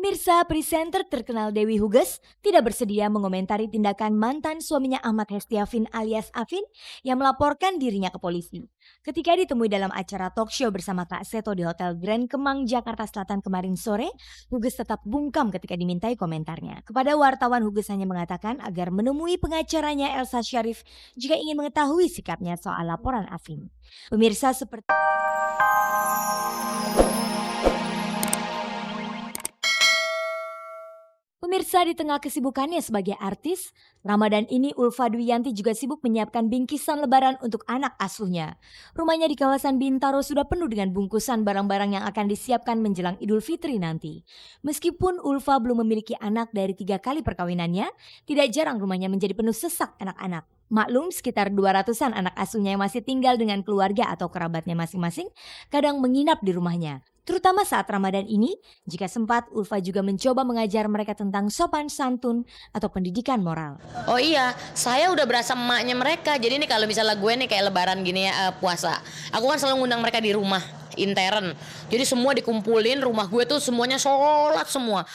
Pemirsa, presenter terkenal Dewi Huges tidak bersedia mengomentari tindakan mantan suaminya Ahmad Hestiavin alias Afin yang melaporkan dirinya ke polisi. Ketika ditemui dalam acara talk show bersama Kak Seto di Hotel Grand Kemang, Jakarta Selatan kemarin sore, Huges tetap bungkam ketika dimintai komentarnya. Kepada wartawan, Huges hanya mengatakan agar menemui pengacaranya Elsa Syarif jika ingin mengetahui sikapnya soal laporan Afin. Pemirsa, di tengah kesibukannya sebagai artis, Ramadan ini Ulfa Dwiyanti juga sibuk menyiapkan bingkisan lebaran untuk anak asuhnya. Rumahnya di kawasan Bintaro sudah penuh dengan bungkusan barang-barang yang akan disiapkan menjelang Idul Fitri nanti. Meskipun Ulfa belum memiliki anak dari 3 kali perkawinannya, tidak jarang rumahnya menjadi penuh sesak anak-anak. Maklum, sekitar 200-an anak asuhnya yang masih tinggal dengan keluarga atau kerabatnya masing-masing kadang menginap di rumahnya. Terutama saat Ramadan ini, jika sempat Ulfa juga mencoba mengajar mereka tentang sopan santun atau pendidikan moral. Oh iya, saya udah berasa emaknya mereka. Jadi nih kalau misalnya gue nih kayak lebaran gini ya, puasa, aku kan selalu ngundang mereka di rumah intern. Jadi semua dikumpulin, rumah gue tuh semuanya sholat semua.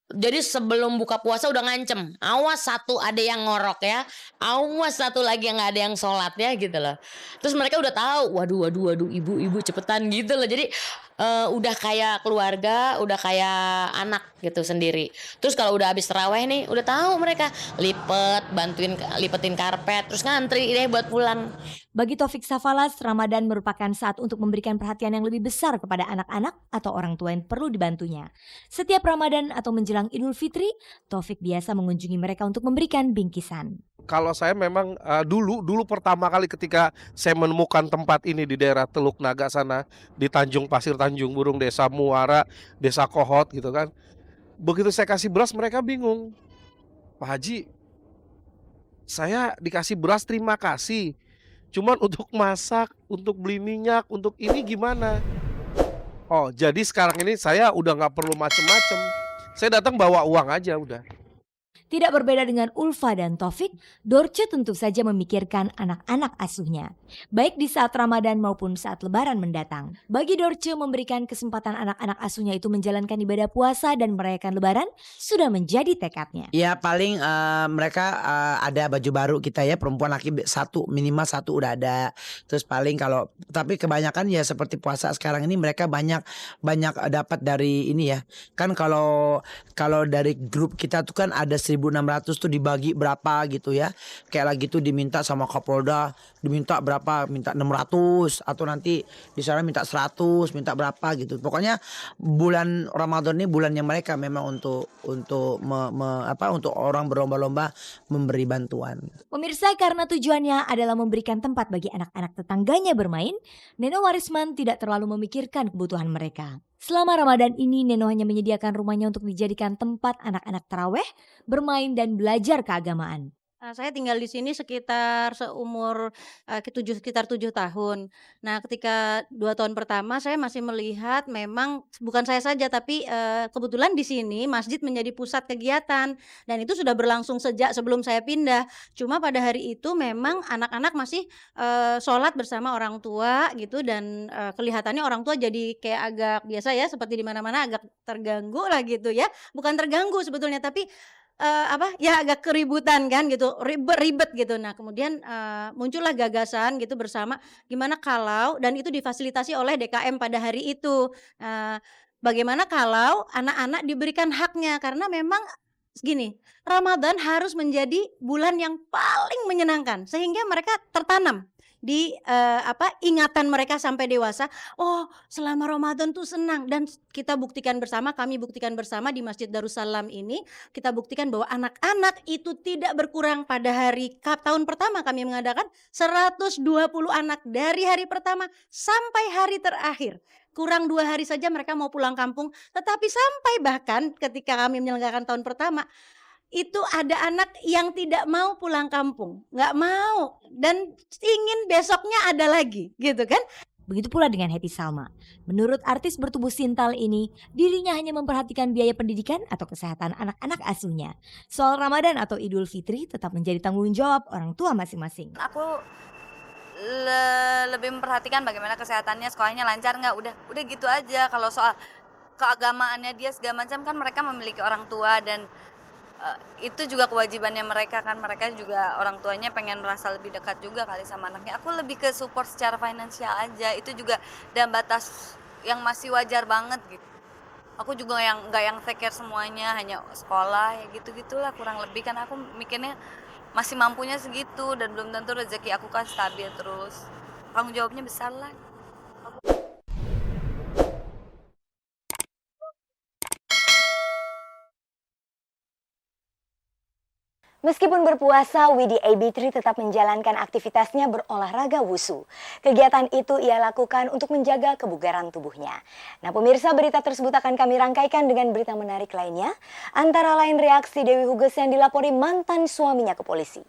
Jadi sebelum buka puasa udah ngancem, awas satu ada yang ngorok ya, awas satu lagi yang nggak ada yang sholat ya gitu loh. Terus mereka udah tahu, waduh ibu cepetan gitu loh. Jadi udah kayak keluarga, udah kayak anak gitu sendiri. Terus kalau udah habis taraweh nih, udah tahu mereka bantuin lipetin karpet, terus ngantri deh buat pulang. Bagi Taufik Safalas, Ramadan merupakan saat untuk memberikan perhatian yang lebih besar kepada anak-anak atau orang tua yang perlu dibantunya. Setiap Ramadan atau menjelang Idul Fitri, Taufik biasa mengunjungi mereka untuk memberikan bingkisan. Kalau saya memang dulu pertama kali ketika saya menemukan tempat ini di daerah Teluk Naga sana, di Tanjung Pasir Tanjung Burung, Desa Muara, Desa Kohot gitu kan. Begitu saya kasih beras mereka bingung. Pak Haji, saya dikasih beras terima kasih. Cuman untuk masak, untuk beli minyak, untuk ini gimana? Oh, jadi sekarang ini saya udah nggak perlu macem-macem. Saya datang bawa uang aja udah. Tidak berbeda dengan Ulfa dan Taufik, Dorce tentu saja memikirkan anak-anak asuhnya. Baik di saat Ramadan maupun saat Lebaran mendatang. Bagi Dorce, memberikan kesempatan anak-anak asuhnya itu menjalankan ibadah puasa dan merayakan Lebaran sudah menjadi tekadnya. Ya paling mereka ada baju baru kita ya, perempuan laki minimal satu udah ada. Terus paling tapi kebanyakan ya seperti puasa sekarang ini mereka banyak dapat dari ini ya. Kan kalau dari grup kita tuh kan ada 1.600 tuh dibagi berapa gitu ya. Kayak lagi tuh diminta sama Kapolda, diminta berapa, minta 600 atau nanti di sana minta 100, minta berapa gitu. Pokoknya bulan Ramadan ini bulannya mereka memang untuk orang berlomba-lomba memberi bantuan. Pemirsa, karena tujuannya adalah memberikan tempat bagi anak-anak tetangganya bermain, Neno Warisman tidak terlalu memikirkan kebutuhan mereka. Selama Ramadan ini, Neno hanya menyediakan rumahnya untuk dijadikan tempat anak-anak taraweh, bermain dan belajar keagamaan. Saya tinggal di sini sekitar seumur sekitar 7 tahun. Nah, ketika 2 tahun pertama saya masih melihat memang bukan saya saja tapi kebetulan di sini masjid menjadi pusat kegiatan dan itu sudah berlangsung sejak sebelum saya pindah. Cuma pada hari itu memang anak-anak masih sholat bersama orang tua gitu dan kelihatannya orang tua jadi kayak agak biasa ya seperti di mana-mana agak terganggu lah gitu ya. Bukan terganggu sebetulnya tapi agak keributan kan gitu, ribet gitu. Nah kemudian muncullah gagasan gitu bersama gimana kalau dan itu difasilitasi oleh DKM pada hari itu. Bagaimana kalau anak-anak diberikan haknya karena memang gini, Ramadan harus menjadi bulan yang paling menyenangkan sehingga mereka tertanam di ingatan mereka sampai dewasa. Oh, selama Ramadan tuh senang dan kami buktikan bersama di Masjid Darussalam ini, kita buktikan bahwa anak-anak itu tidak berkurang. Pada hari tahun pertama kami mengadakan 120 anak dari hari pertama sampai hari terakhir. Kurang 2 hari saja mereka mau pulang kampung, tetapi sampai bahkan ketika kami menyelenggarakan tahun pertama itu ada anak yang tidak mau pulang kampung, nggak mau dan ingin besoknya ada lagi gitu kan. Begitu pula dengan Happy Salma. Menurut artis bertubuh sintal ini, dirinya hanya memperhatikan biaya pendidikan atau kesehatan anak-anak asuhnya. Soal Ramadan atau Idul Fitri tetap menjadi tanggung jawab orang tua masing-masing. Aku lebih memperhatikan bagaimana kesehatannya, sekolahnya lancar nggak, udah gitu aja. Kalau soal keagamaannya dia segala macam, kan mereka memiliki orang tua dan itu juga kewajibannya mereka kan, mereka juga orang tuanya pengen merasa lebih dekat juga kali sama anaknya. Aku lebih ke support secara finansial aja, itu juga dalam batas yang masih wajar banget gitu. Aku juga yang nggak yang take care semuanya, hanya sekolah ya gitu-gitulah kurang lebih, kan aku mikirnya masih mampunya segitu dan belum tentu rezeki aku kan stabil terus. Tanggung jawabnya besar lah. Meskipun berpuasa, Widi AB3 tetap menjalankan aktivitasnya berolahraga wushu. Kegiatan itu ia lakukan untuk menjaga kebugaran tubuhnya. Nah pemirsa, berita tersebut akan kami rangkaikan dengan berita menarik lainnya. Antara lain reaksi Dewi Huges yang dilapori mantan suaminya ke polisi.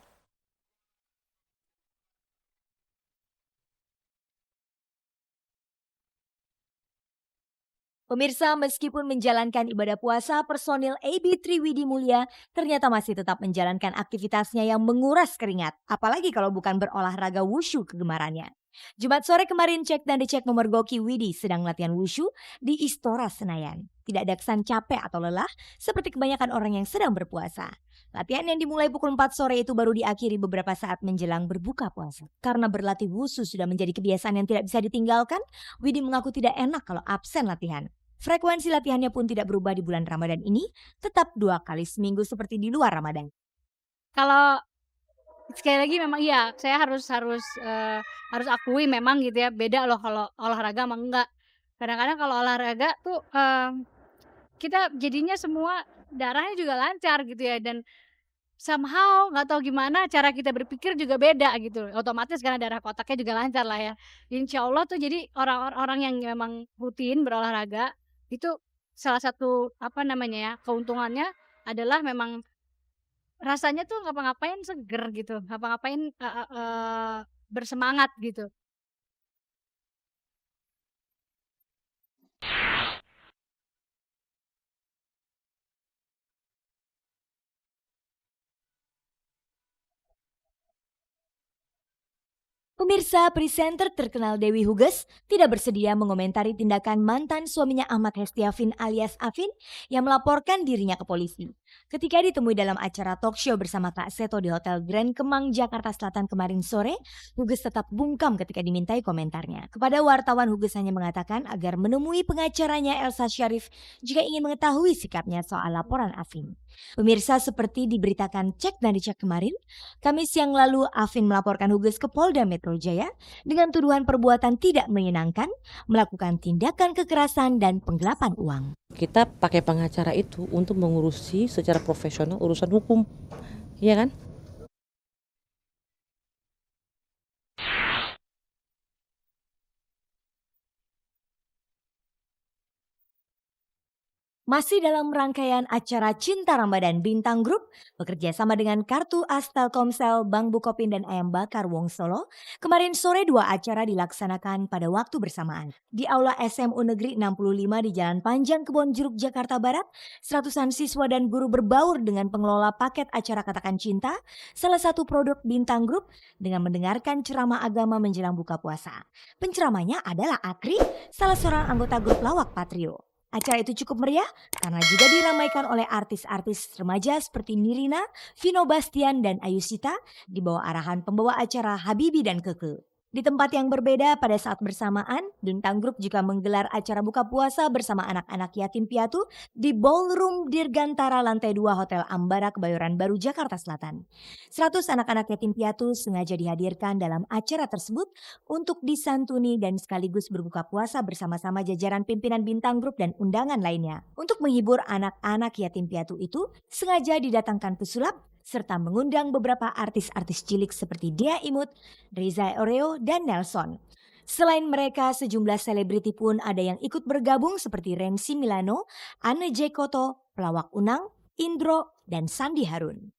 Pemirsa, meskipun menjalankan ibadah puasa, personil AB3 Widi Mulia ternyata masih tetap menjalankan aktivitasnya yang menguras keringat. Apalagi kalau bukan berolahraga wushu kegemarannya. Jumat sore kemarin cek dan dicek memergoki Widi sedang latihan wushu di Istora Senayan. Tidak ada kesan capek atau lelah seperti kebanyakan orang yang sedang berpuasa. Latihan yang dimulai pukul 4 sore itu baru diakhiri beberapa saat menjelang berbuka puasa. Karena berlatih wushu sudah menjadi kebiasaan yang tidak bisa ditinggalkan, Widi mengaku tidak enak kalau absen latihan. Frekuensi latihannya pun tidak berubah di bulan Ramadan ini, tetap 2 kali seminggu seperti di luar Ramadan. Kalau sekali lagi memang iya, saya harus akui memang gitu ya, beda loh kalau olahraga sama enggak. Kadang-kadang kalau olahraga tuh kita jadinya semua darahnya juga lancar gitu ya, dan somehow nggak tahu gimana cara kita berpikir juga beda gitu. Otomatis karena darah kotaknya juga lancar lah ya. Insya Allah tuh jadi orang-orang yang memang rutin berolahraga itu salah satu keuntungannya adalah memang rasanya tuh ngapa-ngapain seger gitu, ngapa-ngapain bersemangat gitu. Pemirsa, presenter terkenal Dewi Huges tidak bersedia mengomentari tindakan mantan suaminya Ahmad Hestiavin alias Afin yang melaporkan dirinya ke polisi. Ketika ditemui dalam acara talk show bersama Kak Seto di Hotel Grand Kemang, Jakarta Selatan kemarin sore, Huges tetap bungkam ketika dimintai komentarnya. Kepada wartawan, Huges hanya mengatakan agar menemui pengacaranya Elsa Syarif jika ingin mengetahui sikapnya soal laporan Afin. Pemirsa, seperti diberitakan cek dan dicek kemarin, Kamis yang lalu Afin melaporkan Huges ke Polda Metro Jaya dengan tuduhan perbuatan tidak menyenangkan, melakukan tindakan kekerasan dan penggelapan uang. Kita pakai pengacara itu untuk mengurusi secara profesional urusan hukum, iya kan? Masih dalam rangkaian acara Cinta Ramadan, Bintang Group bekerja sama dengan Kartu As Telkomsel, Bank Bukopin dan Ayam Bakar Wong Solo. Kemarin sore 2 acara dilaksanakan pada waktu bersamaan. Di Aula SMU Negeri 65 di Jalan Panjang Kebon Jeruk, Jakarta Barat, seratusan siswa dan guru berbaur dengan pengelola paket acara Katakan Cinta, salah satu produk Bintang Group, dengan mendengarkan ceramah agama menjelang buka puasa. Penceramahnya adalah Akri, salah seorang anggota grup Lawak Patrio. Acara itu cukup meriah karena juga diramaikan oleh artis-artis remaja seperti Nirina, Vino Bastian, dan Ayusita di bawah arahan pembawa acara Habibi dan Keke. Di tempat yang berbeda pada saat bersamaan, Bintang Group juga menggelar acara buka puasa bersama anak-anak yatim piatu di Ballroom Dirgantara lantai 2 Hotel Ambara Kebayoran Baru, Jakarta Selatan. 100 anak-anak yatim piatu sengaja dihadirkan dalam acara tersebut untuk disantuni dan sekaligus berbuka puasa bersama-sama jajaran pimpinan Bintang Group dan undangan lainnya. Untuk menghibur anak-anak yatim piatu itu, sengaja didatangkan pesulap serta mengundang beberapa artis-artis cilik seperti Dea Imut, Reza Oreo, dan Nelson. Selain mereka, sejumlah selebriti pun ada yang ikut bergabung seperti Rensi Milano, Anne J. Koto, pelawak Unang, Indro, dan Sandi Harun.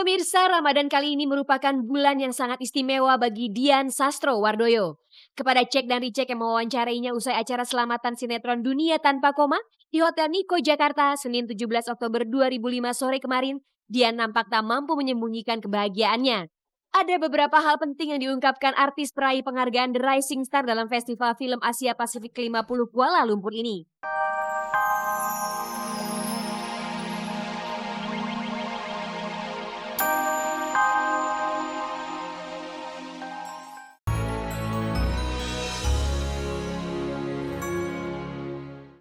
Pemirsa, Ramadan kali ini merupakan bulan yang sangat istimewa bagi Dian Sastrowardoyo. Kepada Cek dan Ricek yang mewawancarainya usai acara selamatan sinetron Dunia Tanpa Koma di Hotel Niko Jakarta, Senin 17 Oktober 2005 sore kemarin, Dian nampak tak mampu menyembunyikan kebahagiaannya. Ada beberapa hal penting yang diungkapkan artis peraih penghargaan The Rising Star dalam Festival Film Asia Pasifik ke-50 Kuala Lumpur ini.